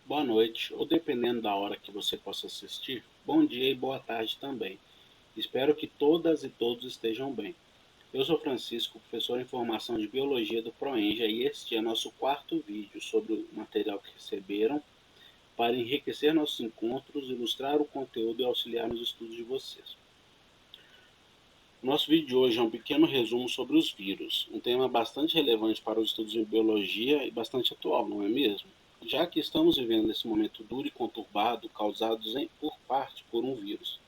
boa noite, ou dependendo da hora que você possa assistir, bom dia e boa tarde também. Espero que todas e todos estejam bem. Eu sou Francisco, professor em formação de Biologia do Proenja, e este é nosso quarto vídeo sobre o material que receberam para enriquecer nossos encontros, ilustrar o conteúdo e auxiliar nos estudos de vocês. O nosso vídeo de hoje é um pequeno resumo sobre os vírus, um tema bastante relevante para os estudos de biologia e bastante atual, não é mesmo? Já que estamos vivendo esse momento duro e conturbado causados por parte por um vírus.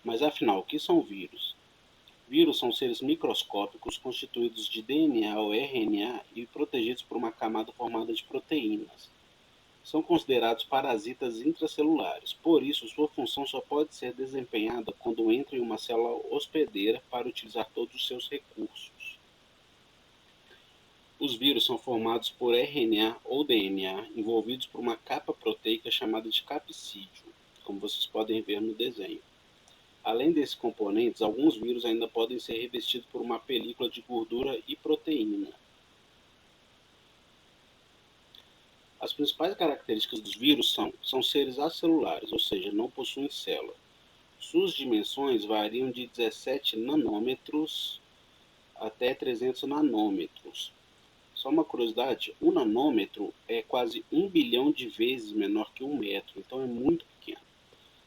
Mas afinal, o que são vírus? Vírus são seres microscópicos constituídos de DNA ou RNA e protegidos por uma camada formada de proteínas. São considerados parasitas intracelulares, por isso sua função só pode ser desempenhada quando entram em uma célula hospedeira para utilizar todos os seus recursos. Os vírus são formados por RNA ou DNA envolvidos por uma capa proteica chamada de capsídeo, como vocês podem ver no desenho. Além desses componentes, alguns vírus ainda podem ser revestidos por uma película de gordura e proteína. As principais características dos vírus são seres acelulares, ou seja, não possuem célula. Suas dimensões variam de 17 nanômetros até 300 nanômetros. Só uma curiosidade, um nanômetro é quase 1 bilhão de vezes menor que 1 metro, então é muito pequeno.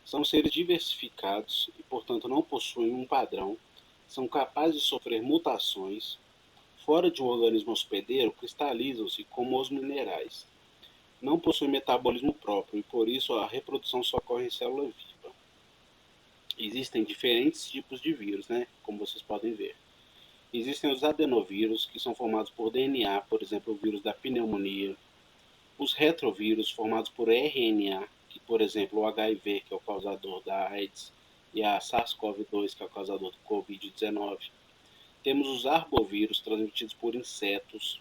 São seres diversificados e, portanto, não possuem um padrão, são capazes de sofrer mutações. Fora de um organismo hospedeiro, cristalizam-se como os minerais. Não possuem metabolismo próprio e, por isso, a reprodução só ocorre em célula viva. Existem diferentes tipos de vírus, como vocês podem ver. Existem os adenovírus, que são formados por DNA, por exemplo, o vírus da pneumonia. Os retrovírus, formados por RNA, que, por exemplo, o HIV, que é o causador da AIDS, e a SARS-CoV-2, que é o causador do Covid-19. Temos os arbovírus, transmitidos por insetos,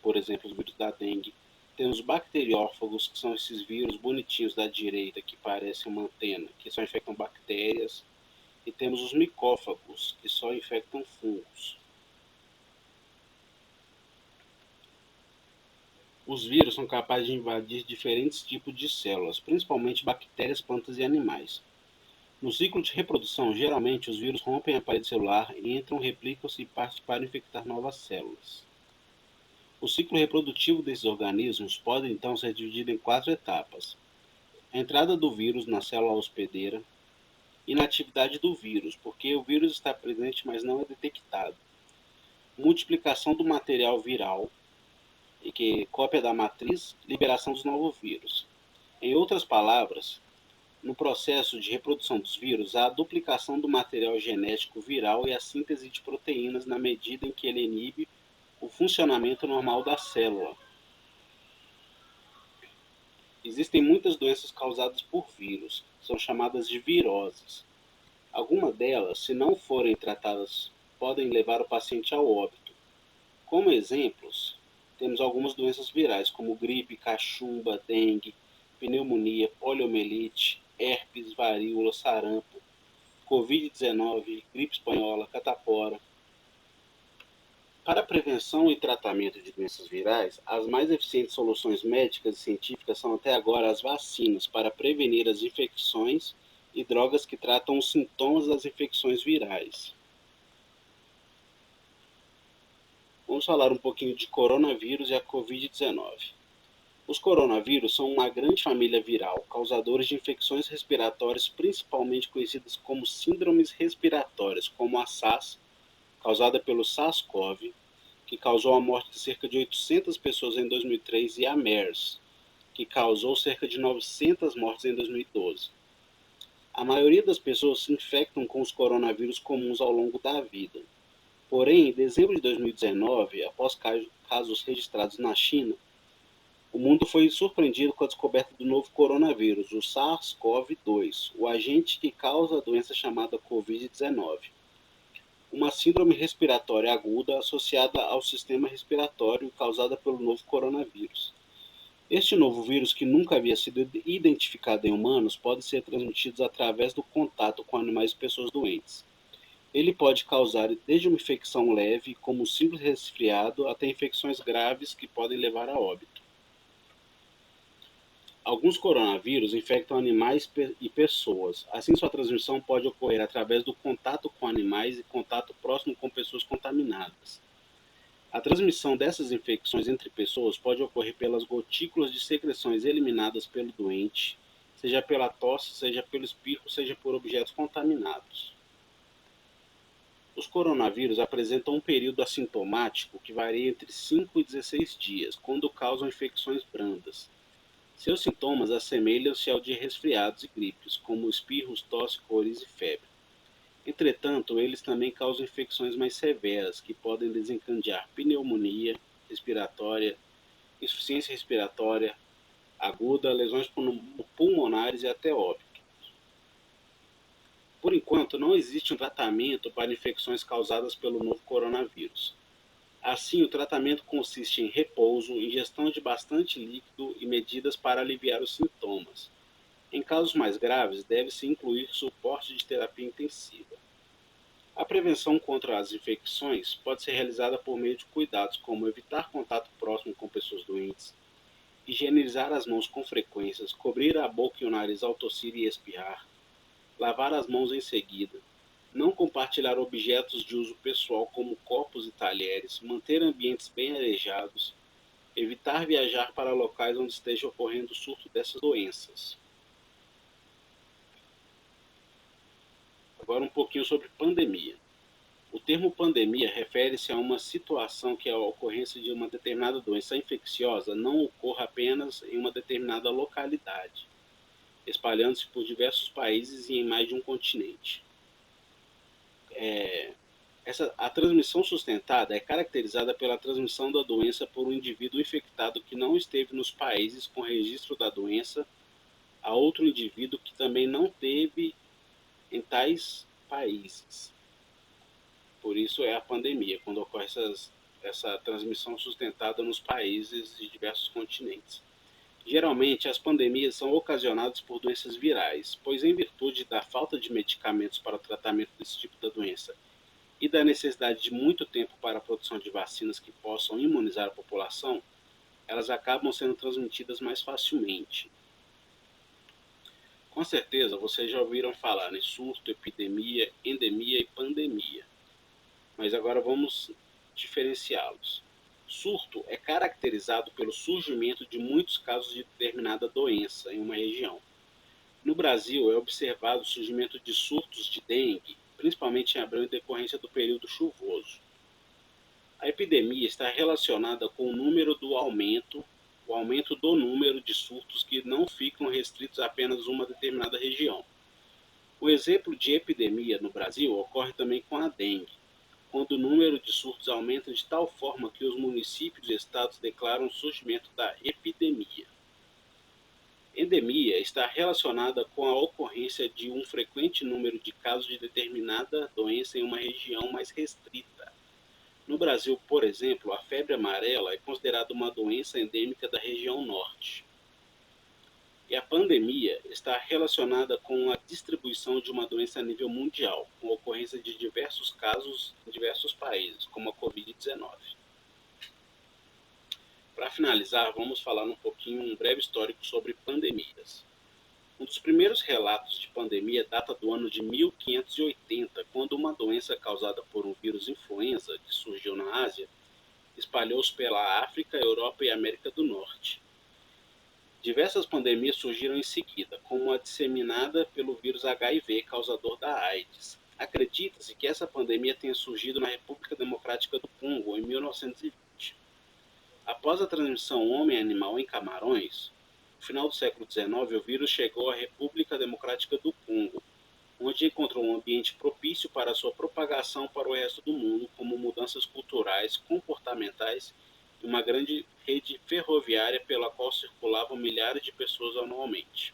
por exemplo, os vírus da dengue. Temos os bacteriófagos, que são esses vírus bonitinhos da direita, que parecem uma antena, que só infectam bactérias. E temos os micófagos, que só infectam fungos. Os vírus são capazes de invadir diferentes tipos de células, principalmente bactérias, plantas e animais. No ciclo de reprodução, geralmente os vírus rompem a parede celular, entram, replicam-se e partem para infectar novas células. O ciclo reprodutivo desses organismos pode então ser dividido em 4 etapas: a entrada do vírus na célula hospedeira, inatividade do vírus, porque o vírus está presente, mas não é detectado, multiplicação do material viral, e que cópia da matriz, liberação dos novos vírus. Em outras palavras, no processo de reprodução dos vírus, há a duplicação do material genético viral e a síntese de proteínas na medida em que ele inibe o funcionamento normal da célula. Existem muitas doenças causadas por vírus, são chamadas de viroses. Algumas delas, se não forem tratadas, podem levar o paciente ao óbito. Como exemplos, temos algumas doenças virais, como gripe, cachumba, dengue, pneumonia, poliomielite, herpes, varíola, sarampo, Covid-19, gripe espanhola, catapora. Para a prevenção e tratamento de doenças virais, as mais eficientes soluções médicas e científicas são até agora as vacinas para prevenir as infecções e drogas que tratam os sintomas das infecções virais. Vamos falar um pouquinho de coronavírus e a Covid-19. Os coronavírus são uma grande família viral, causadores de infecções respiratórias principalmente conhecidas como síndromes respiratórias, como a SARS, causada pelo SARS-CoV, que causou a morte de cerca de 800 pessoas em 2003, e a MERS, que causou cerca de 900 mortes em 2012. A maioria das pessoas se infectam com os coronavírus comuns ao longo da vida. Porém, em dezembro de 2019, após casos registrados na China, o mundo foi surpreendido com a descoberta do novo coronavírus, o SARS-CoV-2, o agente que causa a doença chamada Covid-19, uma síndrome respiratória aguda associada ao sistema respiratório causada pelo novo coronavírus. Este novo vírus, que nunca havia sido identificado em humanos, pode ser transmitido através do contato com animais e pessoas doentes. Ele pode causar desde uma infecção leve, como um simples resfriado, até infecções graves que podem levar a óbito. Alguns coronavírus infectam animais e pessoas. Assim, sua transmissão pode ocorrer através do contato com animais e contato próximo com pessoas contaminadas. A transmissão dessas infecções entre pessoas pode ocorrer pelas gotículas de secreções eliminadas pelo doente, seja pela tosse, seja pelo espirro, seja por objetos contaminados. Os coronavírus apresentam um período assintomático que varia entre 5 e 16 dias, quando causam infecções brandas. Seus sintomas assemelham-se ao de resfriados e gripes, como espirros, tosse, coriza e febre. Entretanto, eles também causam infecções mais severas, que podem desencadear pneumonia respiratória, insuficiência respiratória aguda, lesões pulmonares e até óbito. Por enquanto, não existe um tratamento para infecções causadas pelo novo coronavírus. Assim, o tratamento consiste em repouso, ingestão de bastante líquido e medidas para aliviar os sintomas. Em casos mais graves, deve-se incluir suporte de terapia intensiva. A prevenção contra as infecções pode ser realizada por meio de cuidados como evitar contato próximo com pessoas doentes, higienizar as mãos com frequência, cobrir a boca e o nariz ao tossir e espirrar, lavar as mãos em seguida, não compartilhar objetos de uso pessoal como copos e talheres, manter ambientes bem arejados, evitar viajar para locais onde esteja ocorrendo surto dessas doenças. Agora um pouquinho sobre pandemia. O termo pandemia refere-se a uma situação que a ocorrência de uma determinada doença infecciosa não ocorra apenas em uma determinada localidade, espalhando-se por diversos países e em mais de um continente. A transmissão sustentada é caracterizada pela transmissão da doença por um indivíduo infectado que não esteve nos países com registro da doença a outro indivíduo que também não teve em tais países. Por isso é a pandemia, quando ocorre essa transmissão sustentada nos países de diversos continentes. Geralmente, as pandemias são ocasionadas por doenças virais, pois em virtude da falta de medicamentos para o tratamento desse tipo de doença e da necessidade de muito tempo para a produção de vacinas que possam imunizar a população, elas acabam sendo transmitidas mais facilmente. Com certeza, vocês já ouviram falar em surto, epidemia, endemia e pandemia. Mas agora vamos diferenciá-los. Surto é caracterizado pelo surgimento de muitos casos de determinada doença em uma região. No Brasil, é observado o surgimento de surtos de dengue, principalmente em abril em decorrência do período chuvoso. A epidemia está relacionada com o aumento do número de surtos que não ficam restritos a apenas uma determinada região. Um exemplo de epidemia no Brasil ocorre também com a dengue, quando o número de surtos aumenta de tal forma que os municípios e estados declaram o surgimento da epidemia. Endemia está relacionada com a ocorrência de um frequente número de casos de determinada doença em uma região mais restrita. No Brasil, por exemplo, a febre amarela é considerada uma doença endêmica da região norte. E a pandemia está relacionada com a distribuição de uma doença a nível mundial, com a ocorrência de diversos casos em diversos países, como a Covid-19. Para finalizar, vamos falar um breve histórico sobre pandemias. Um dos primeiros relatos de pandemia data do ano de 1580, quando uma doença causada por um vírus influenza, que surgiu na Ásia, espalhou-se pela África, Europa e América do Norte. Diversas pandemias surgiram em seguida, como a disseminada pelo vírus HIV, causador da AIDS. Acredita-se que essa pandemia tenha surgido na República Democrática do Congo, em 1920. Após a transmissão homem-animal em Camarões, no final do século XIX, o vírus chegou à República Democrática do Congo, onde encontrou um ambiente propício para sua propagação para o resto do mundo, como mudanças culturais, comportamentais e uma grande rede ferroviária pela qual circulavam milhares de pessoas anualmente.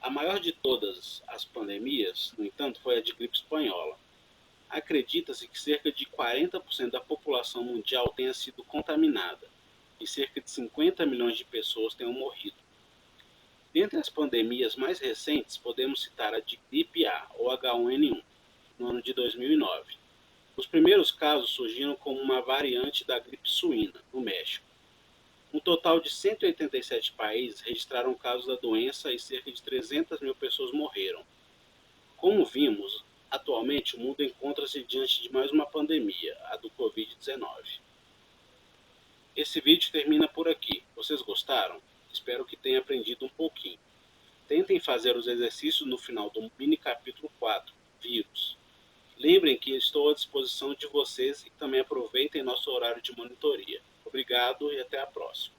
A maior de todas as pandemias, no entanto, foi a de gripe espanhola. Acredita-se que cerca de 40% da população mundial tenha sido contaminada e cerca de 50 milhões de pessoas tenham morrido. Dentre as pandemias mais recentes, podemos citar a de gripe A, ou H1N1, no ano de 2009. Os primeiros casos surgiram como uma variante da gripe suína, no México. Um total de 187 países registraram casos da doença e cerca de 300 mil pessoas morreram. Como vimos, atualmente o mundo encontra-se diante de mais uma pandemia, a do Covid-19. Esse vídeo termina por aqui. Vocês gostaram? Espero que tenham aprendido um pouquinho. Tentem fazer os exercícios no final do mini capítulo 4, Vírus. Lembrem que estou à disposição de vocês e também aproveitem nosso horário de monitoria. Obrigado e até a próxima.